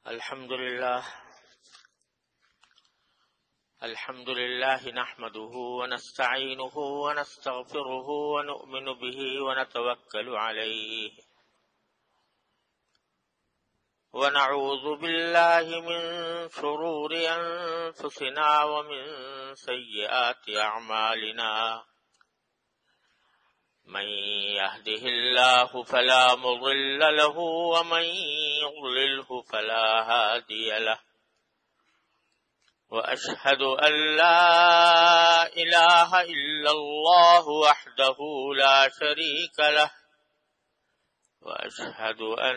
الحمد لله نحمده ونستعينه ونستغفره ونؤمن به ونتوكل عليه ونعوذ بالله من شرور أنفسنا ومن سيئات أعمالنا من يهده الله فلا مضل له ومن يضلله فلا هادي له وأشهد أن لا إله إلا الله وحده لا شريك له وأشهد أن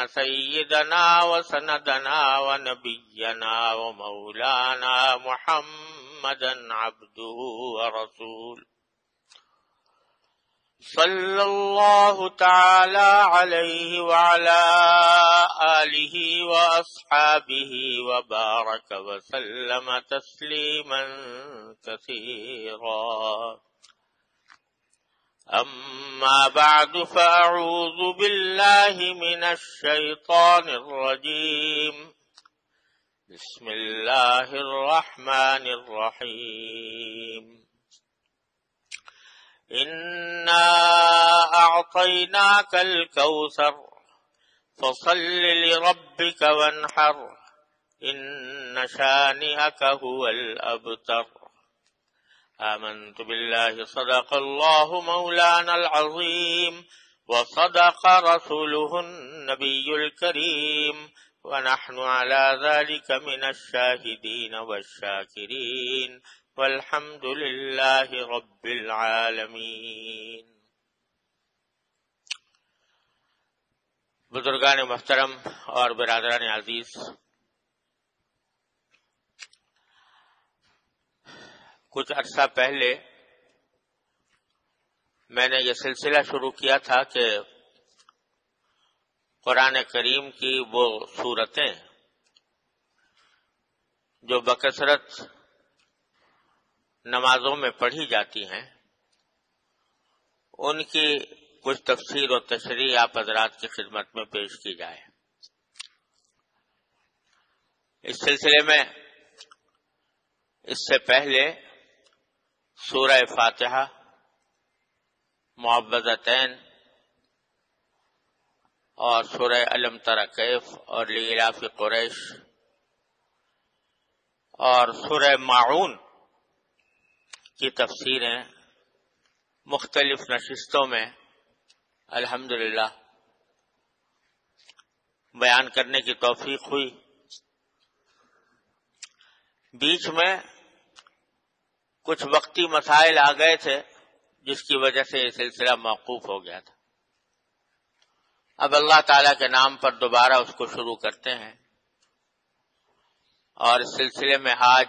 سيدنا وسندنا ونبينا ومولانا محمدا عبده ورسوله صلى الله تعالى عليه وعلى آله وأصحابه وبارك وسلم تسليما كثيرا أما بعد فأعوذ بالله من الشيطان الرجيم بسم الله الرحمن الرحيم إنا أعطيناك الكوثر فصل لربك وانحر إن شانئك هو الأبتر آمنت بالله صدق الله مولانا العظيم وصدق رسوله النبي الكريم ونحن على ذلك من الشاهدين والشاكرين والحمد لله رب العالمین۔ بزرگان محترم اور برادران عزیز، کچھ عرصہ پہلے میں نے یہ سلسلہ شروع کیا تھا کہ قرآن کریم کی وہ سورتیں جو بکثرت نمازوں میں پڑھی جاتی ہیں ان کی کچھ تفسیر و تشریح آپ حضرات کی خدمت میں پیش کی جائے۔ اس سلسلے میں اس سے پہلے سورہ فاتحہ، معوذتین اور سورہ الم تر کیف اور لإلاف قریش اور سورہ ماعون کی تفسیریں مختلف نشستوں میں الحمدللہ بیان کرنے کی توفیق ہوئی۔ بیچ میں کچھ وقتی مسائل آ گئے تھے جس کی وجہ سے یہ سلسلہ موقوف ہو گیا تھا۔ اب اللہ تعالی کے نام پر دوبارہ اس کو شروع کرتے ہیں، اور اس سلسلے میں آج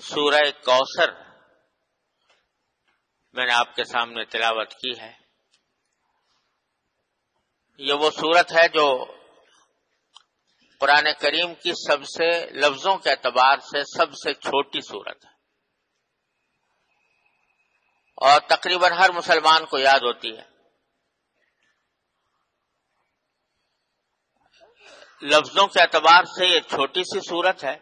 سورہ کوثر میں نے آپ کے سامنے تلاوت کی ہے۔ یہ وہ سورت ہے جو قرآن کریم کی سب سے لفظوں کے اعتبار سے سب سے چھوٹی سورت ہے، اور تقریباً ہر مسلمان کو یاد ہوتی ہے۔ لفظوں کے اعتبار سے یہ چھوٹی سی سورت ہے،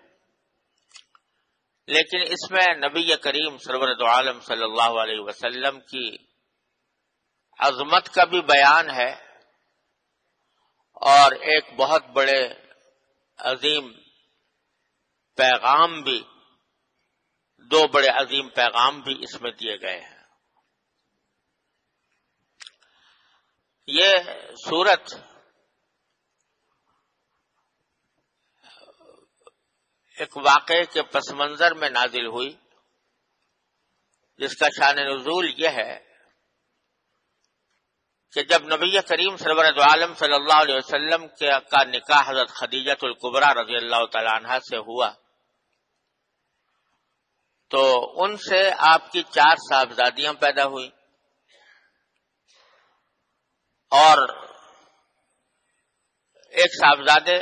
لیکن اس میں نبی کریم سرور دو عالم صلی اللہ علیہ وسلم کی عظمت کا بھی بیان ہے، اور ایک بہت بڑے عظیم پیغام بھی، دو بڑے عظیم پیغام بھی اس میں دیے گئے ہیں۔ یہ سورت ایک واقعے کے پس منظر میں نازل ہوئی، جس کا شان نزول یہ ہے کہ جب نبی کریم سرور دو عالم صلی اللہ علیہ وسلم کا نکاح حضرت خدیجہ الکبریٰ رضی اللہ تعالی عنہا سے ہوا تو ان سے آپ کی 4 صاحبزادیاں پیدا ہوئی، اور ایک صاحبزادے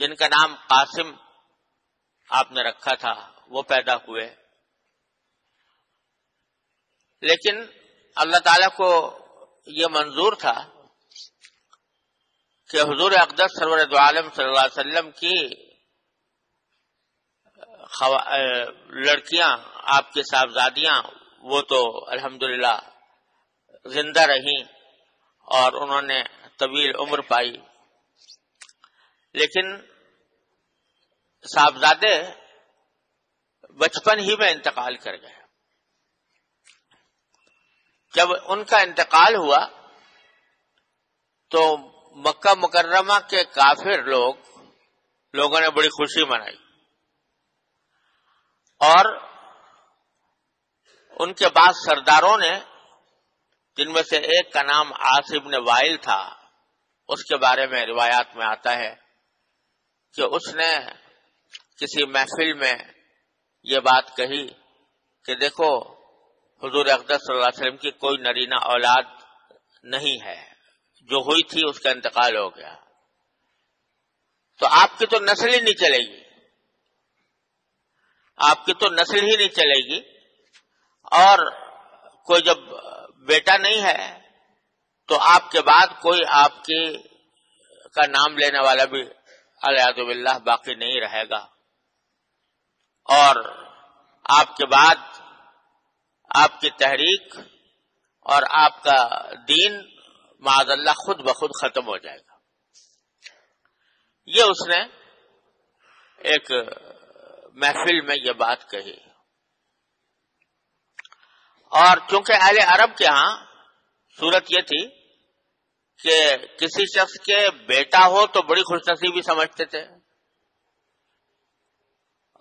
جن کا نام قاسم آپ نے رکھا تھا وہ پیدا ہوئے۔ لیکن اللہ تعالیٰ کو یہ منظور تھا کہ حضور اقدس سرور دو عالم صلی اللہ علیہ وسلم کی لڑکیاں، آپ کی صاحبزادیاں، وہ تو الحمدللہ زندہ رہیں اور انہوں نے طویل عمر پائی، لیکن صاحبزادے بچپن ہی میں انتقال کر گئے۔ جب ان کا انتقال ہوا تو مکہ مکرمہ کے کافر لوگوں نے بڑی خوشی منائی، اور ان کے بعد سرداروں نے، جن میں سے ایک کا نام عاص بن وائل تھا، اس کے بارے میں روایات میں آتا ہے کہ اس نے کسی محفل میں یہ بات کہی کہ دیکھو حضور اقدس صلی اللہ علیہ وسلم کی کوئی نرینہ اولاد نہیں ہے، جو ہوئی تھی اس کا انتقال ہو گیا، تو آپ کی تو نسل ہی نہیں چلے گی، آپ کی تو نسل ہی نہیں چلے گی، اور کوئی جب بیٹا نہیں ہے تو آپ کے بعد کوئی آپ کی کا نام لینے والا بھی والعیاذ باللہ باقی نہیں رہے گا، اور آپ کے بعد آپ کی تحریک اور آپ کا دین معاذ اللہ خود بخود ختم ہو جائے گا۔ یہ اس نے ایک محفل میں یہ بات کہی، اور چونکہ اہل عرب کے ہاں صورت یہ تھی کہ کسی شخص کے بیٹا ہو تو بڑی خوش نصیبی سمجھتے تھے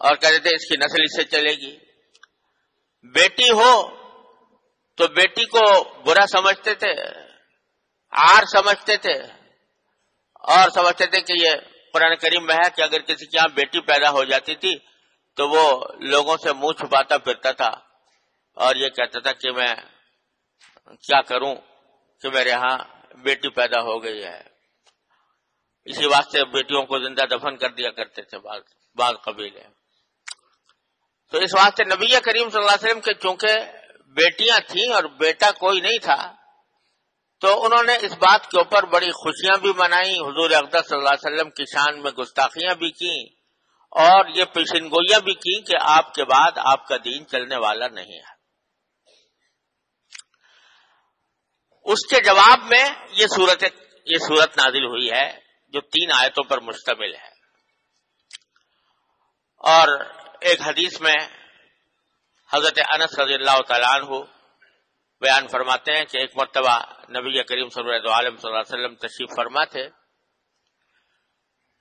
اور کہتے تھے اس کی نسل اس سے چلے گی، بیٹی ہو تو بیٹی کو برا سمجھتے تھے، عار سمجھتے تھے، اور سمجھتے تھے کہ یہ قرآن کریم میں ہے کہ اگر کسی کے یہاں بیٹی پیدا ہو جاتی تھی تو وہ لوگوں سے منہ چھپاتا پھرتا تھا اور یہ کہتا تھا کہ میں کیا کروں کہ میرے ہاں بیٹی پیدا ہو گئی ہے، اسی واسطے بیٹیوں کو زندہ دفن کر دیا کرتے تھے بعض قبیلے۔ تو اس واسطے نبی کریم صلی اللہ علیہ وسلم کے چونکہ بیٹیاں تھیں اور بیٹا کوئی نہیں تھا، تو انہوں نے اس بات کے اوپر بڑی خوشیاں بھی منائیں، حضور اقدس صلی اللہ علیہ وسلم کی شان میں گستاخیاں بھی کی، اور یہ پیشن گوئیاں بھی کی کہ آپ کے بعد آپ کا دین چلنے والا نہیں ہے۔ اس کے جواب میں یہ صورت نازل ہوئی ہے جو 3 آیتوں پر مشتمل ہے، اور ایک حدیث میں حضرت انس رضی اللہ تعالیٰ عنہ بیان فرماتے ہیں کہ ایک مرتبہ نبی کریم صلی اللہ علیہ وسلم تشریف فرما تھے،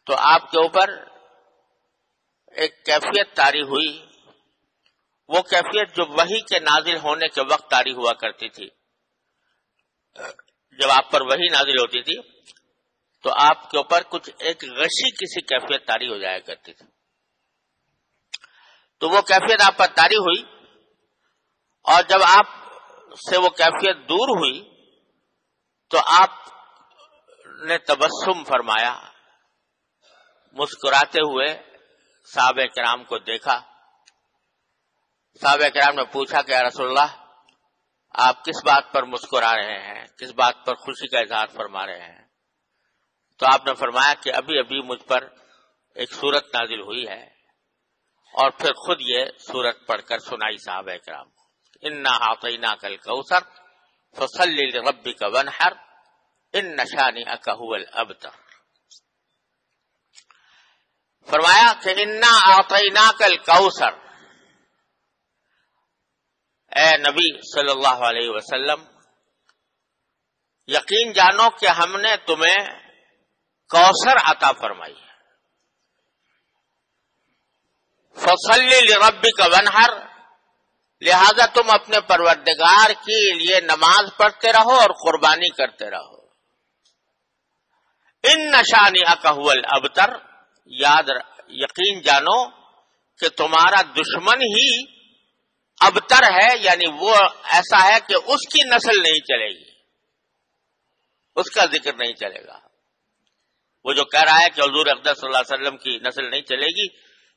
تو آپ کے اوپر ایک کیفیت طاری ہوئی، وہ کیفیت جو وحی کے نازل ہونے کے وقت طاری ہوا کرتی تھی۔ جب آپ پر وحی نازل ہوتی تھی تو آپ کے اوپر کچھ ایک غشی کسی کیفیت طاری ہو جایا کرتی تھی، تو وہ کیفیت آپ پر طاری ہوئی، اور جب آپ سے وہ کیفیت دور ہوئی تو آپ نے تبسم فرمایا، مسکراتے ہوئے صحابہ کرام کو دیکھا۔ صحابہ کرام نے پوچھا کہ یا رسول اللہ آپ کس بات پر مسکرا رہے ہیں، کس بات پر خوشی کا اظہار فرما رہے ہیں؟ تو آپ نے فرمایا کہ ابھی ابھی مجھ پر ایک سورت نازل ہوئی ہے، اور پھر خود یہ سورت پڑھ کر سنائی صحابہ کرام کو، انا اعطیناک الکوثر فصل لربک وانحر ان شانئک هو الابتر۔ فرمایا کہ انا اعطیناک الکوثر، اے نبی صلی اللہ علیہ وسلم یقین جانو کہ ہم نے تمہیں کوثر عطا فرمائی ہے۔ فصل لربک وانحر، لہذا تم اپنے پروردگار کے لیے نماز پڑھتے رہو اور قربانی کرتے رہو۔ ان شانئک هو الابتر، یقین جانو کہ تمہارا دشمن ہی ابتر ہے، یعنی وہ ایسا ہے کہ اس کی نسل نہیں چلے گی، اس کا ذکر نہیں چلے گا۔ وہ جو کہہ رہا ہے کہ حضور اقدس صلی اللہ علیہ وسلم کی نسل نہیں چلے گی،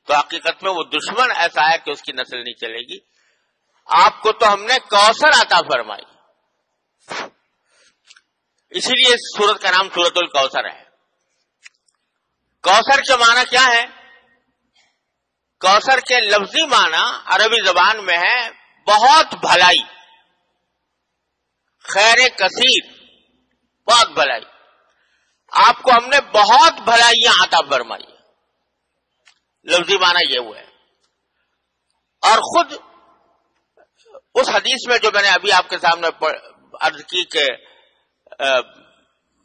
تو حقیقت میں وہ دشمن ایسا ہے کہ اس کی نسل نہیں چلے گی۔ آپ کو تو ہم نے کوثر عطا فرمائی، اسی لیے اس سورت کا نام سورت الکوثر ہے۔ کوثر کے معنی کیا ہے؟ کوثر کے لفظی معنی عربی زبان میں ہے بہت بھلائی، خیر کثیر، بہت بھلائی. آپ کو ہم نے بہت بھلائیاں عطا فرمائی، لفظی معنی یہ ہوا ہے. اور خود اس حدیث میں جو میں نے ابھی آپ کے سامنے عرض کی کہ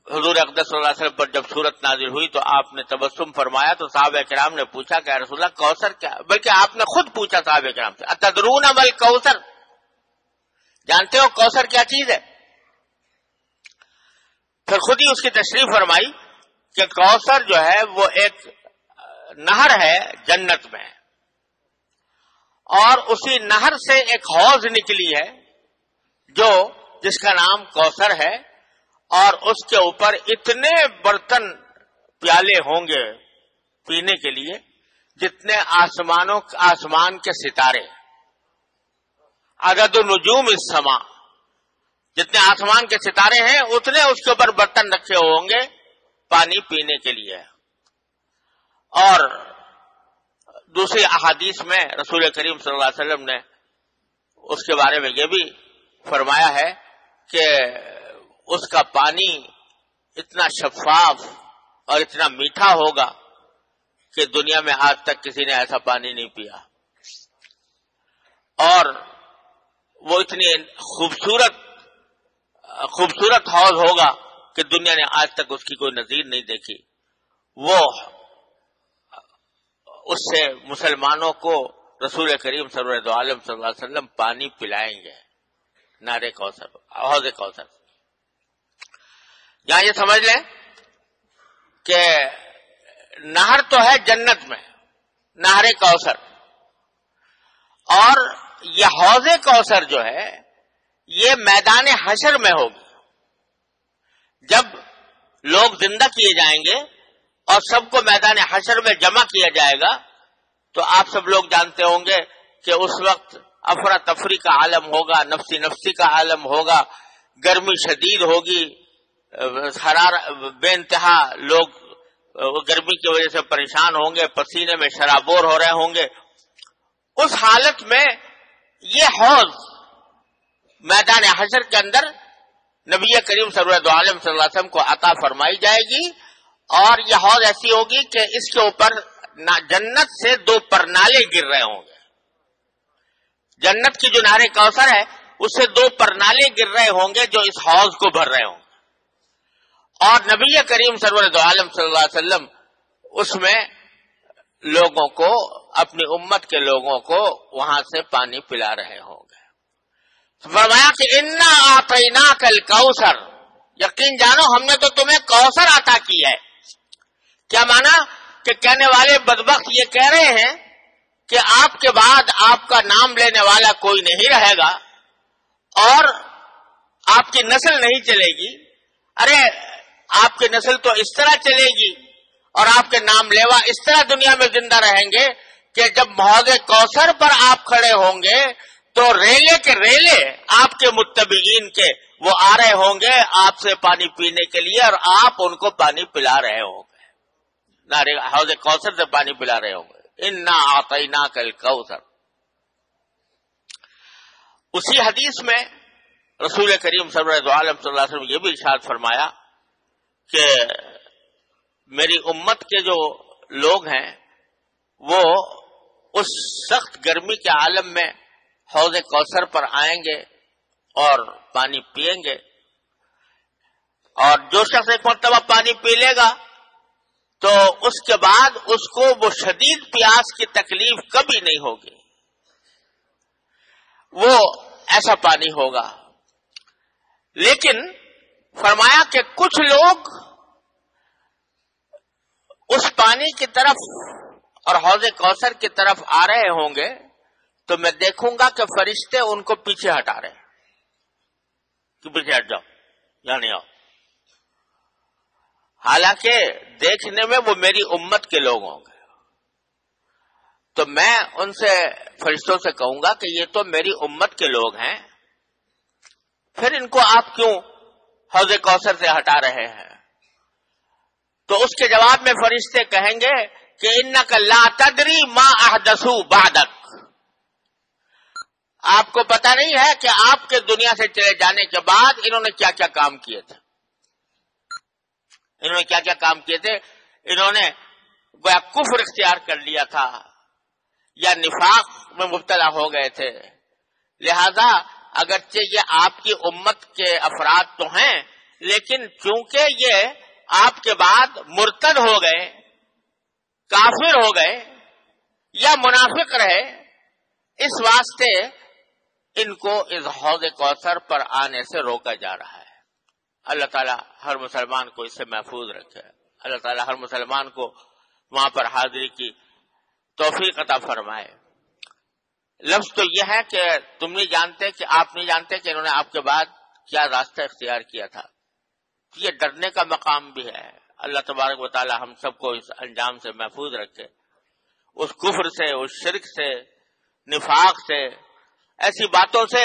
حضور اقدس صلی اللہ علیہ وسلم پر جب سورت نازل ہوئی تو آپ نے تبسم فرمایا تو صحابہ کرام نے پوچھا کہ رسول اللہ کوثر کیا، بلکہ آپ نے خود پوچھا صحابہ کرام سے، اتدرون مل کوثر، جانتے ہو کوثر کیا چیز ہے؟ پھر خود ہی اس کی تشریح فرمائی کہ کوثر جو ہے وہ ایک نہر ہے جنت میں، اور اسی نہر سے ایک حوض نکلی ہے جس کا نام کوثر ہے، اور اس کے اوپر اتنے برتن پیالے ہوں گے پینے کے لیے جتنے آسمان کے ستارے، عدد نجوم السماء، جتنے آسمان کے ستارے ہیں اتنے اس کے اوپر برتن رکھے ہوں گے پانی پینے کے لیے. اور دوسری احادیث میں رسول کریم صلی اللہ علیہ وسلم نے اس کے بارے میں یہ بھی فرمایا ہے کہ اس کا پانی اتنا شفاف اور اتنا میٹھا ہوگا کہ دنیا میں آج تک کسی نے ایسا پانی نہیں پیا، اور وہ اتنی خوبصورت حوض ہوگا کہ دنیا نے آج تک اس کی کوئی نظیر نہیں دیکھی. وہ اس سے مسلمانوں کو رسول کریم سرور عالم صلی اللہ علیہ وسلم پانی پلائیں گے، نہر کوثر، حوض کوثر. یہاں یہ سمجھ لیں کہ نہر تو ہے جنت میں، نہر کوثر، اور یہ حوض کوثر جو ہے یہ میدان حشر میں ہوگی. جب لوگ زندہ کیے جائیں گے اور سب کو میدان حشر میں جمع کیا جائے گا تو آپ سب لوگ جانتے ہوں گے کہ اس وقت افراتفری کا عالم ہوگا، نفسی نفسی کا عالم ہوگا، گرمی شدید ہوگی، بے انتہا لوگ گرمی کی وجہ سے پریشان ہوں گے، پسینے میں شرابور ہو رہے ہوں گے. اس حالت میں یہ حوض میدان حشر کے اندر نبی کریم سرور عالم صلی اللہ علیہ وسلم کو عطا فرمائی جائے گی، اور یہ حوض ایسی ہوگی کہ اس کے اوپر جنت سے 2 پرنالے گر رہے ہوں گے. جنت کی جو نہر کوثر ہے اس سے 2 پرنالے گر رہے ہوں گے جو اس حوض کو بھر رہے ہوں گے، اور نبی کریم سرور عالم صلی اللہ علیہ وسلم اس میں لوگوں کو، اپنی امت کے لوگوں کو وہاں سے پانی پلا رہے ہوں گے. فرمایا کہ انا اعطیناک الکوثر، یقین جانو ہم نے تو تمہیں کوثر عطا کی ہے. کیا مانا کہ کہنے والے بدبخت یہ کہہ رہے ہیں کہ آپ کے بعد آپ کا نام لینے والا کوئی نہیں رہے گا اور آپ کی نسل نہیں چلے گی. ارے آپ کی نسل تو اس طرح چلے گی اور آپ کے نام لیوا اس طرح دنیا میں زندہ رہیں گے کہ جب حوض کوثر پر آپ کھڑے ہوں گے تو ریلے کے ریلے آپ کے متبعین کے وہ آ رہے ہوں گے آپ سے پانی پینے کے لیے، اور آپ ان کو پانی پلا رہے ہوں گے، حوض کوثر سے پانی پلا رہے ہوں گے. انا اعطیناک الکوثر. اسی حدیث میں رسول کریم صلی اللہ علیہ وسلم یہ بھی ارشاد فرمایا کہ میری امت کے جو لوگ ہیں وہ اس سخت گرمی کے عالم میں حوض کوثر پر آئیں گے اور پانی پئیں گے، اور جو شخص ایک مرتبہ پانی پی لے گا تو اس کے بعد اس کو وہ شدید پیاس کی تکلیف کبھی نہیں ہوگی، وہ ایسا پانی ہوگا. لیکن فرمایا کہ کچھ لوگ اس پانی کی طرف اور حوض کوثر کی طرف آ رہے ہوں گے تو میں دیکھوں گا کہ فرشتے ان کو پیچھے ہٹا رہے ہیں کہ پیچھے ہٹ جاؤ، یہاں نہیں آؤ. حالانکہ دیکھنے میں وہ میری امت کے لوگ ہوں گے، تو میں ان سے فرشتوں سے کہوں گا کہ یہ تو میری امت کے لوگ ہیں، پھر ان کو آپ کیوں حوض کوثر سے ہٹا رہے ہیں؟ تو اس کے جواب میں فرشتے کہیں گے کہ انک لا تدری ما احدثوا بعدک، آپ کو پتہ نہیں ہے کہ آپ کے دنیا سے چلے جانے کے بعد انہوں نے کیا کیا کام کیے تھے. انہوں نے کیا کیا کام کیے تھے؟ انہوں نے گویا کفر اختیار کر لیا تھا یا نفاق میں مبتلا ہو گئے تھے. لہذا اگرچہ یہ آپ کی امت کے افراد تو ہیں، لیکن چونکہ یہ آپ کے بعد مرتد ہو گئے، کافر ہو گئے یا منافق رہے، اس واسطے ان کو اس حوض کوثر پر آنے سے روکا جا رہا ہے. اللہ تعالیٰ ہر مسلمان کو اس سے محفوظ رکھے. اللہ تعالیٰ ہر مسلمان کو وہاں پر حاضری کی توفیق عطا فرمائے. لفظ تو یہ ہے کہ تم نہیں جانتے، کہ آپ نہیں جانتے کہ انہوں نے آپ کے بعد کیا راستہ اختیار کیا تھا. یہ ڈرنے کا مقام بھی ہے. اللہ تبارک و تعالی ہم سب کو اس انجام سے محفوظ رکھے، اس کفر سے، اس شرک سے، نفاق سے، ایسی باتوں سے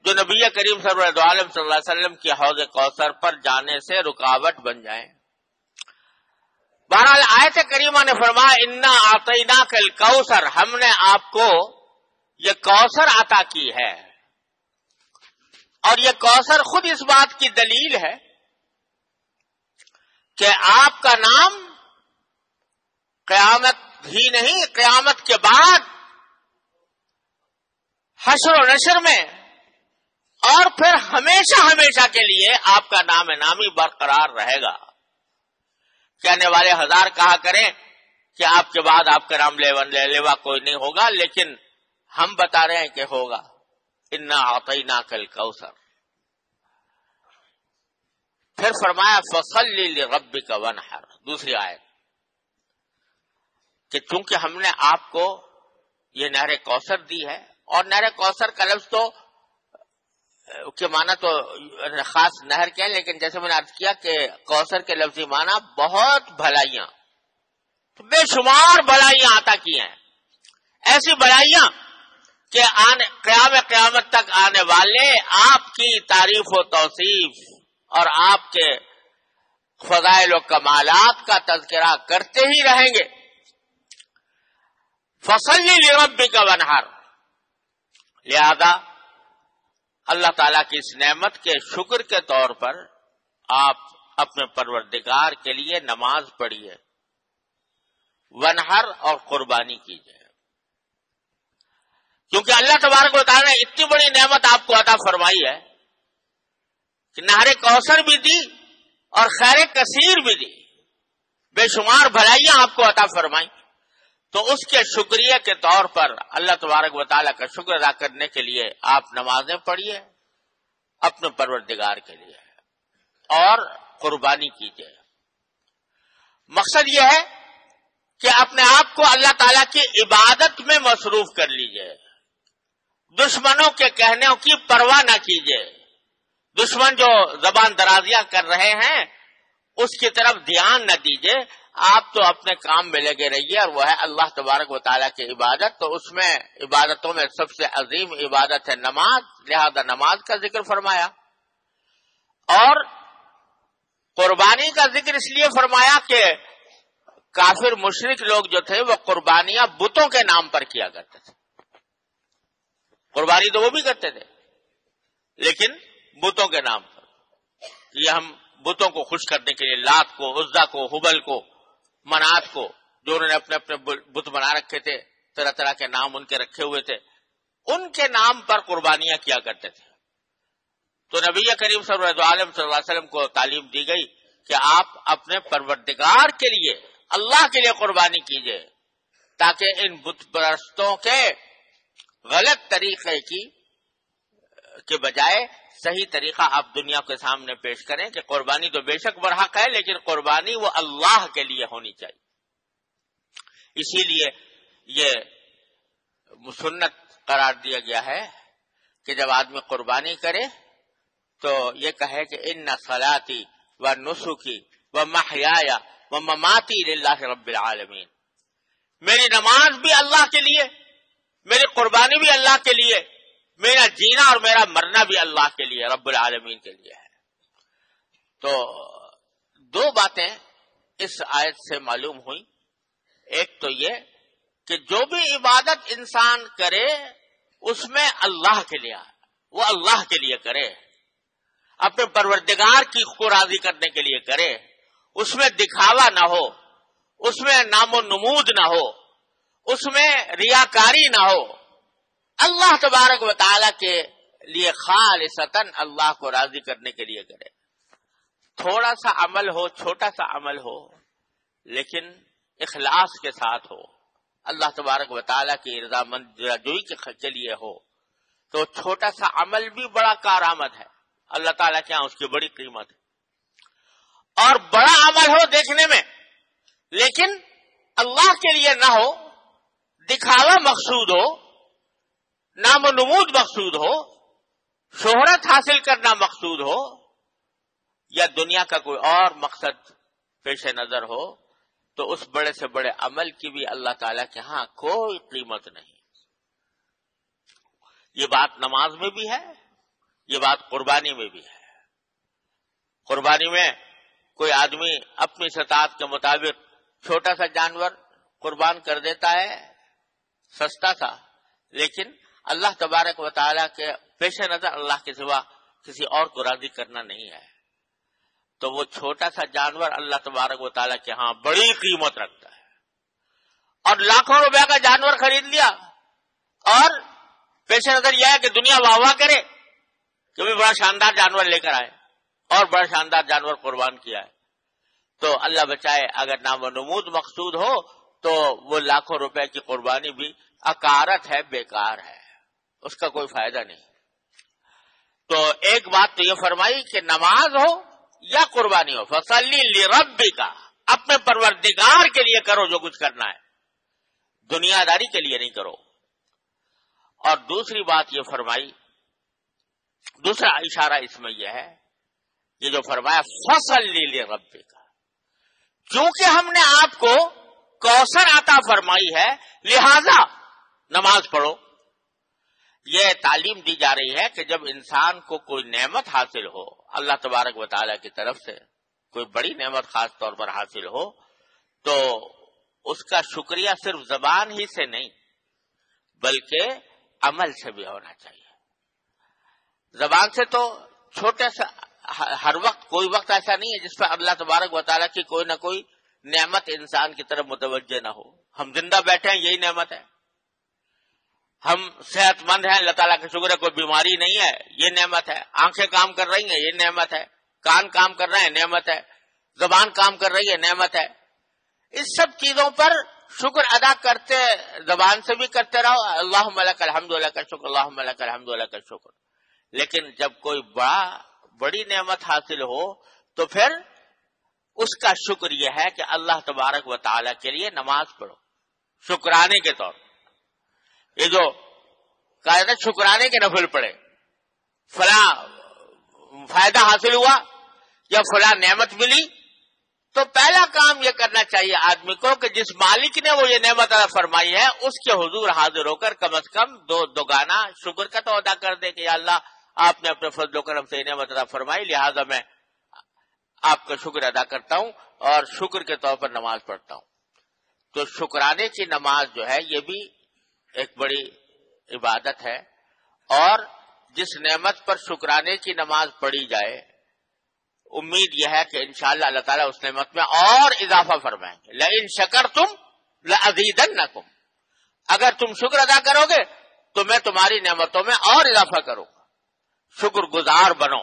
جو نبی کریم صلی اللہ علیہ وسلم کی حوض کوثر پر جانے سے رکاوٹ بن جائیں. بہرحال آیت کریمہ نے فرمایا انا اعطیناک الکوثر، ہم نے آپ کو یہ کوثر عطا کی ہے. اور یہ کوثر خود اس بات کی دلیل ہے کہ آپ کا نام قیامت ہی نہیں، قیامت کے بعد حشر و نشر میں اور پھر ہمیشہ ہمیشہ کے لیے آپ کا نام نامی برقرار رہے گا. کہنے والے ہزار کہا کریں کہ آپ کے بعد آپ کا نام لیوا کوئی نہیں ہوگا، لیکن ہم بتا رہے ہیں کہ ہوگا. انا اعطیناک الکوثر. پھر فرمایا فصلی لربک وانحر، دوسری آیت، کہ چونکہ ہم نے آپ کو یہ نہر کوثر دی ہے، اور نہر کوثر کا لفظ تو کے معنی تو خاص نہر کے ہیں، لیکن جیسے میں نے عرض کیا کہ کوثر کے لفظی معنی بہت بھلائیاں، بے شمار بھلائیاں عطا کی ہیں. ایسی بھلائیاں کہ قیامت تک آنے والے آپ کی تعریف و توصیف اور آپ کے فضائل و کمالات کا تذکرہ کرتے ہی رہیں گے. فصلی لربک وانحر، لہذا اللہ تعالیٰ کی اس نعمت کے شکر کے طور پر آپ اپنے پروردگار کے لیے نماز پڑھیے، وانحر اور قربانی کیجیے. کیونکہ اللہ تبارک و تعالیٰ نے اتنی بڑی نعمت آپ کو عطا فرمائی ہے کہ نہر کوثر بھی دی اور خیر کثیر بھی دی، بے شمار بھلائیاں آپ کو عطا فرمائی. تو اس کے شکریہ کے طور پر اللہ تبارک و تعالیٰ کا شکر ادا کرنے کے لیے آپ نمازیں پڑھیے اپنے پروردگار کے لیے اور قربانی کیجیے. مقصد یہ ہے کہ اپنے آپ کو اللہ تعالیٰ کی عبادت میں مصروف کر لیجیے. دشمنوں کے کہنے کی پرواہ نہ کیجیے. دشمن جو زبان درازیاں کر رہے ہیں اس کی طرف دھیان نہ دیجیے. آپ تو اپنے کام میں لگے رہیے، اور وہ ہے اللہ تبارک و تعالیٰ کی عبادت. تو اس میں عبادتوں میں سب سے عظیم عبادت ہے نماز، لہذا نماز کا ذکر فرمایا. اور قربانی کا ذکر اس لیے فرمایا کہ کافر مشرک لوگ جو تھے وہ قربانیاں بتوں کے نام پر کیا کرتے تھے. قربانی تو وہ بھی کرتے تھے لیکن بتوں کے نام پر. یہ ہم بتوں کو خوش کرنے کے لیے لات کو، عزا کو، حبل کو، منات کو، جو انہوں نے اپنے اپنے بت بنا رکھے تھے، طرح طرح کے نام ان کے رکھے ہوئے تھے، ان کے نام پر قربانیاں کیا کرتے تھے. تو نبی کریم صلی اللہ علیہ وسلم کو تعلیم دی گئی کہ آپ اپنے پروردگار کے لیے، اللہ کے لیے قربانی کیجئے، تاکہ ان بت پرستوں کے غلط طریقے کے بجائے صحیح طریقہ آپ دنیا کے سامنے پیش کریں کہ قربانی تو بے شک برحق ہے، لیکن قربانی وہ اللہ کے لیے ہونی چاہیے. اسی لیے یہ سنت قرار دیا گیا ہے کہ جب آدمی قربانی کرے تو یہ کہے کہ ان صلاتی و نسکی و محیایا و مماتی للہ رب العالمین، میری نماز بھی اللہ کے لیے، میری قربانی بھی اللہ کے لیے، میرا جینا اور میرا مرنا بھی اللہ کے لیے، رب العالمین کے لیے ہے. تو دو باتیں اس آیت سے معلوم ہوئی، ایک تو یہ کہ جو بھی عبادت انسان کرے اس میں اللہ کے لیے، وہ اللہ کے لیے کرے، اپنے پروردگار کی کو راضی کرنے کے لیے کرے، اس میں دکھاوا نہ ہو، اس میں نام و نمود نہ ہو، اس میں ریاکاری نہ ہو، اللہ تبارک و تعالی کے لیے خالصتاً اللہ کو راضی کرنے کے لیے کرے۔ تھوڑا سا عمل ہو، چھوٹا سا عمل ہو، لیکن اخلاص کے ساتھ ہو، اللہ تبارک و تعالیٰ کی رضامند جوئی کے لیے ہو، تو چھوٹا سا عمل بھی بڑا کارآمد ہے، اللہ تعالیٰ کے یہاں اس کی بڑی قیمت ہے۔ اور بڑا عمل ہو دیکھنے میں، لیکن اللہ کے لیے نہ ہو، دکھاوا مقصود ہو، نام و نمود مقصود ہو، شہرت حاصل کرنا مقصود ہو، یا دنیا کا کوئی اور مقصد پیش نظر ہو، تو اس بڑے سے بڑے عمل کی بھی اللہ تعالیٰ کے ہاں کوئی قیمت نہیں۔ یہ بات نماز میں بھی ہے، یہ بات قربانی میں بھی ہے۔ قربانی میں کوئی آدمی اپنی استطاعت کے مطابق چھوٹا سا جانور قربان کر دیتا ہے، سستا تھا، لیکن اللہ تبارک و تعالیٰ کے پیش نظر اللہ کے سوا کسی اور کو راضی کرنا نہیں ہے، تو وہ چھوٹا سا جانور اللہ تبارک و تعالیٰ کے ہاں بڑی قیمت رکھتا ہے۔ اور لاکھوں روپے کا جانور خرید لیا اور پیش نظر یہ ہے کہ دنیا واہ واہ کرے کہ بھی بڑا شاندار جانور لے کر آئے اور بڑا شاندار جانور قربان کیا ہے، تو اللہ بچائے اگر نام و نمود مقصود ہو تو وہ لاکھوں روپے کی قربانی بھی اکارت ہے، بیکار ہے، اس کا کوئی فائدہ نہیں۔ تو ایک بات تو یہ فرمائی کہ نماز ہو یا قربانی ہو، فصلی لربک، اپنے پروردگار کے لیے کرو جو کچھ کرنا ہے، دنیا داری کے لیے نہیں کرو۔ اور دوسری بات یہ فرمائی، دوسرا اشارہ اس میں یہ ہے، یہ جو فرمایا فصلی لربک، کیونکہ ہم نے آپ کو کوثر عطا فرمائی ہے لہذا نماز پڑھو۔ یہ تعلیم دی جا رہی ہے کہ جب انسان کو کوئی نعمت حاصل ہو اللہ تبارک و تعالیٰ کی طرف سے، کوئی بڑی نعمت خاص طور پر حاصل ہو، تو اس کا شکریہ صرف زبان ہی سے نہیں بلکہ عمل سے بھی ہونا چاہیے۔ زبان سے تو چھوٹے سا ہر وقت، کوئی وقت ایسا نہیں ہے جس پر اللہ تبارک و تعالیٰ کی کوئی نہ کوئی نعمت انسان کی طرف متوجہ نہ ہو۔ ہم زندہ بیٹھے ہیں، یہی نعمت ہے۔ ہم صحت مند ہیں، اللہ تعالیٰ کا شکر ہے، کوئی بیماری نہیں ہے، یہ نعمت ہے۔ آنکھیں کام کر رہی ہیں، یہ نعمت ہے۔ کان کام کر رہے ہیں، نعمت ہے۔ زبان کام کر رہی ہے، نعمت ہے۔ اس سب چیزوں پر شکر ادا کرتے، زبان سے بھی کرتے رہو، اللہم لک الحمد لک الشکر، اللہم لک الحمد لک الشکر۔ لیکن جب کوئی بڑی نعمت حاصل ہو تو پھر اس کا شکر یہ ہے کہ اللہ تبارک و تعالیٰ کے لیے نماز پڑھو، شکرانے کے طور پر۔ یہ جو کہا جاتا ہے شکرانے کے نفل پڑے، فلاں فائدہ حاصل ہوا یا فلاں نعمت ملی، تو پہلا کام یہ کرنا چاہیے آدمی کو کہ جس مالک نے وہ یہ نعمت عطا فرمائی ہے اس کے حضور حاضر ہو کر کم از کم دوگانا شکر کا تو ادا کر دے کہ یا اللہ آپ نے اپنے فضل و کرم سے یہ نعمت عطا فرمائی، لہذا میں آپ کا شکر ادا کرتا ہوں اور شکر کے طور پر نماز پڑھتا ہوں۔ تو شکرانے کی نماز جو ہے یہ بھی ایک بڑی عبادت ہے، اور جس نعمت پر شکرانے کی نماز پڑھی جائے امید یہ ہے کہ انشاءاللہ اللہ تعالیٰ اس نعمت میں اور اضافہ فرمائیں گے۔ لئن شکرتم لأزیدنکم، اگر تم شکر ادا کرو گے تو میں تمہاری نعمتوں میں اور اضافہ کروں گا۔ شکر گزار بنو،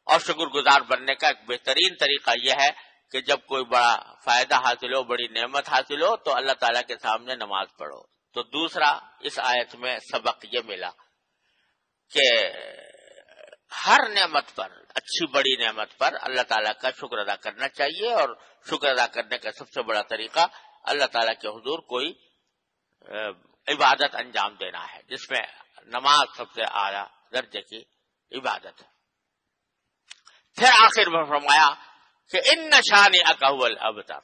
اور شکر گزار بننے کا ایک بہترین طریقہ یہ ہے کہ جب کوئی بڑا فائدہ حاصل ہو، بڑی نعمت حاصل ہو، تو اللہ تعالیٰ کے سامنے نماز پڑھو۔ تو دوسرا اس آیت میں سبق یہ ملا کہ ہر نعمت پر، اچھی بڑی نعمت پر اللہ تعالیٰ کا شکر ادا کرنا چاہیے، اور شکر ادا کرنے کا سب سے بڑا طریقہ اللہ تعالیٰ کے حضور کوئی عبادت انجام دینا ہے، جس میں نماز سب سے اعلیٰ درجے کی عبادت ہے۔ پھر آخر میں فرمایا کہ ان شانئک ھو الابتر،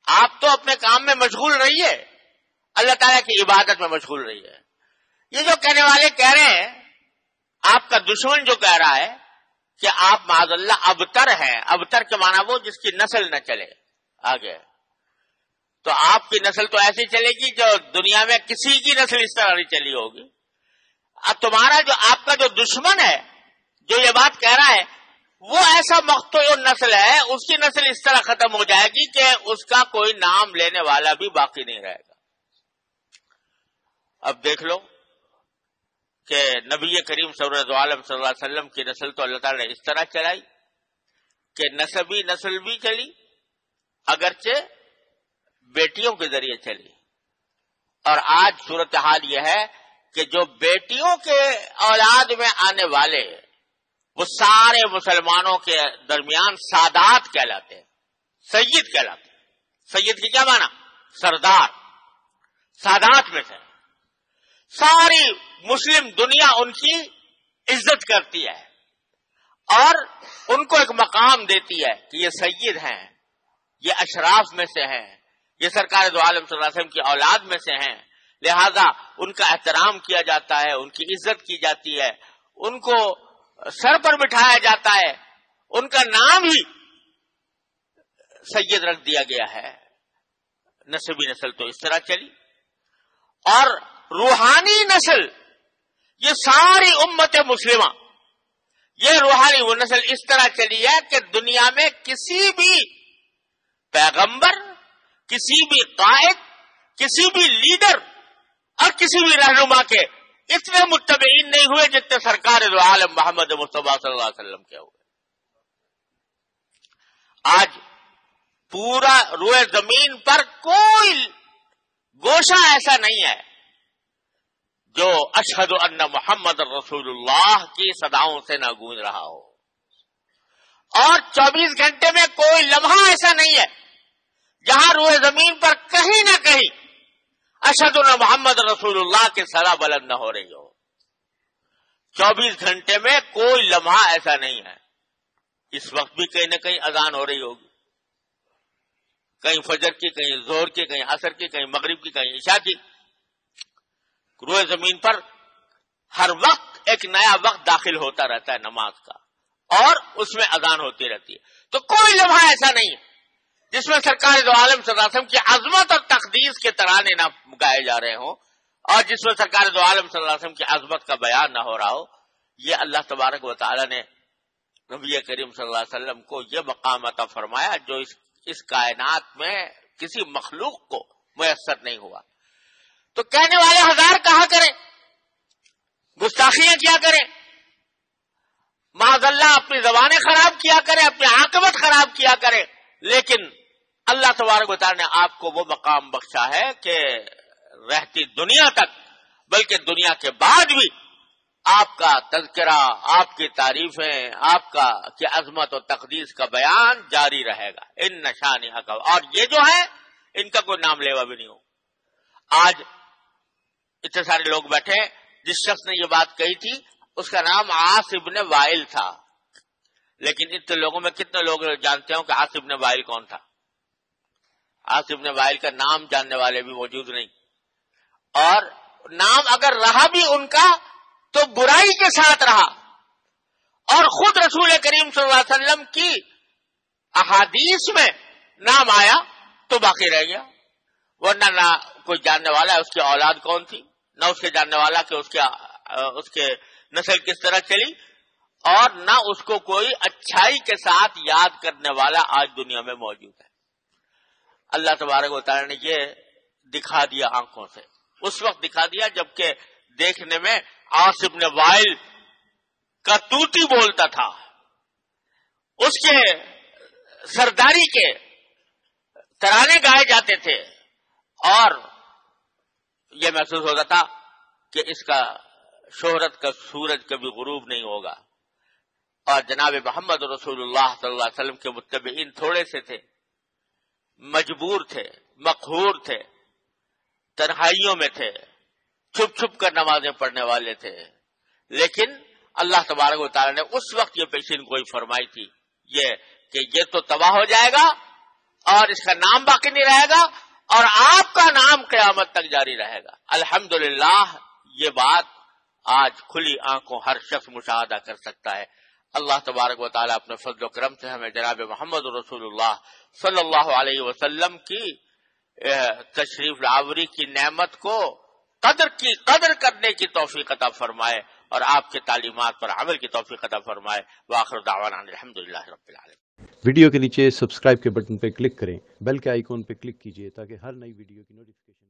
آپ تو اپنے کام میں مشغول رہیے، اللہ تعالیٰ کی عبادت میں مشغول رہیے۔ یہ جو کہنے والے کہہ رہے ہیں، آپ کا دشمن جو کہہ رہا ہے کہ آپ معاذ اللہ ابتر ہیں. ابتر کے معنی وہ جس کی نسل نہ چلے آگے. تو آپ کی نسل تو ایسی چلے گی جو دنیا میں کسی کی نسل اس طرح نہیں چلی ہوگی. اب تمہارا جو آپ کا جو دشمن ہے جو یہ بات کہہ رہا ہے وہ ایسا مقتول نسل ہے, اس کی نسل اس طرح ختم ہو جائے گی کہ اس کا کوئی نام لینے والا بھی باقی نہیں رہے گا. اب دیکھ لو کہ نبی کریم سرور عالم صلی اللہ علیہ وسلم کی نسل تو اللہ تعالی نے اس طرح چلائی کہ نسبی نسل بھی چلی, اگرچہ بیٹیوں کے ذریعے چلی. اور آج صورتحال یہ ہے کہ جو بیٹیوں کے اولاد میں آنے والے وہ سارے مسلمانوں کے درمیان سادات کہلاتے ہیں, سید کہلاتے ہیں. سید کی کیا معنی؟ سردار. سادات میں سے ساری مسلم دنیا ان کی عزت کرتی ہے اور ان کو ایک مقام دیتی ہے کہ یہ سید ہیں, یہ اشراف میں سے ہیں, یہ سرکار دو عالم صلی اللہ علیہ وسلم کی اولاد میں سے ہیں, لہذا ان کا احترام کیا جاتا ہے, ان کی عزت کی جاتی ہے, ان کو سر پر بٹھایا جاتا ہے, ان کا نام ہی سید رکھ دیا گیا ہے. نسبی نسل تو اس طرح چلی. اور روحانی نسل یہ ساری امت مسلمہ, یہ روحانی وہ نسل اس طرح چلی ہے کہ دنیا میں کسی بھی پیغمبر, کسی بھی قائد, کسی بھی لیڈر اور کسی بھی رہنما کے اتنے متبعین نہیں ہوئے جتنے سرکار دو عالم محمد مصطفیٰ صلی اللہ علیہ وسلم کے ہوئے. آج پورا روئے زمین پر کوئی گوشہ ایسا نہیں ہے جو اشہد ان محمد رسول اللہ کی صداؤں سے نہ گونج رہا ہو. اور 24 گھنٹے میں کوئی لمحہ ایسا نہیں ہے جہاں روئے زمین پر کہیں نہ کہیں اشہد ان محمد رسول اللہ کی صدا بلند نہ ہو رہی ہو. 24 گھنٹے میں کوئی لمحہ ایسا نہیں ہے. اس وقت بھی کہیں نہ کہیں اذان ہو رہی ہوگی, کہیں فجر کی, کہیں ظہر کی, کہیں عصر کی, کہیں مغرب کی, کہیں عشاء کی. روئے زمین پر ہر وقت ایک نیا وقت داخل ہوتا رہتا ہے نماز کا, اور اس میں اذان ہوتی رہتی ہے. تو کوئی لمحہ ایسا نہیں ہے جس میں سرکار دو عالم صلی اللہ علیہ وسلم کی عظمت اور تقدیس کے ترانے نہ گائے جا رہے ہوں, اور جس میں سرکار دو عالم صلی اللہ علیہ وسلم کی عظمت کا بیان نہ ہو رہا ہو. یہ اللہ تبارک و تعالی نے نبی کریم صلی اللہ علیہ وسلم کو یہ مقام عطا فرمایا جو اس کائنات میں کسی مخلوق کو میسر نہیں ہوا. تو کہنے والے ہزار کہا کریں, گستاخیاں کیا کریں, معاذ اللہ اپنی زبانیں خراب کیا کریں, اپنی عاقبت خراب کیا کریں, لیکن اللہ تبارک و تعالی نے آپ کو وہ مقام بخشا ہے کہ رہتی دنیا تک, بلکہ دنیا کے بعد بھی آپ کا تذکرہ, آپ کی تعریفیں, آپ کا کہ عظمت و تقدیس کا بیان جاری رہے گا. ان نشانی حق, اور یہ جو ہے ان کا کوئی نام لیوا بھی نہیں ہو. آج اتنے سارے لوگ بیٹھے, جس شخص نے یہ بات کہی تھی اس کا نام عاص ابن وائل تھا, لیکن اتنے لوگوں میں کتنے لوگ جانتے ہوں کہ عاص ابن وائل کون تھا؟ عاص ابن وائل کا نام جاننے والے بھی موجود نہیں, اور نام اگر رہا بھی ان کا تو برائی کے ساتھ رہا, اور خود رسول کریم صلی اللہ علیہ وسلم کی احادیث میں نام آیا تو باقی رہ گیا, ورنہ نہ کوئی جاننے والا ہے اس کی اولاد کون تھی, نہ اس کے جاننے والا کہ اس کے نسل کس طرح چلی, اور نہ اس کو کوئی اچھائی کے ساتھ یاد کرنے والا آج دنیا میں موجود ہے. اللہ تبارک و تعالی نے یہ دکھا دیا آنکھوں سے, اس وقت دکھا دیا جبکہ دیکھنے میں عاص ابن وائل کا توتی بولتا تھا, اس کے سرداری کے ترانے گائے جاتے تھے, اور یہ محسوس ہوتا تھا کہ اس کا شہرت کا سورج کبھی غروب نہیں ہوگا. اور جناب محمد رسول اللہ صلی اللہ علیہ وسلم کے متبعین تھوڑے سے تھے, مجبور تھے, مقہور تھے, تنہائیوں میں تھے, چھپ چھپ کر نمازیں پڑھنے والے تھے, لیکن اللہ تبارک و تعالی نے اس وقت یہ پیشین گوئی فرمائی تھی یہ کہ یہ تو تباہ ہو جائے گا اور اس کا نام باقی نہیں رہے گا, اور آپ کا نام قیامت تک جاری رہے گا. الحمدللہ یہ بات آج کھلی آنکھوں ہر شخص مشاہدہ کر سکتا ہے. اللہ تبارک و تعالیٰ اپنے فضل و کرم سے ہمیں جناب محمد رسول اللہ صلی اللہ علیہ وسلم کی تشریف لاوری کی نعمت کو قدر کرنے کی توفیق عطا فرمائے اور آپ کے تعلیمات پر عمل کی توفیق عطا فرمائے۔ وآخر دعوانا الحمدللہ رب العالمین۔ ویڈیو کے نیچے سبسکرائب کے بٹن پہ کلک کریں، بیل کے آئیکن پہ کلک کیجئے تاکہ ہر نئی ویڈیو کی نوٹیفیکیشن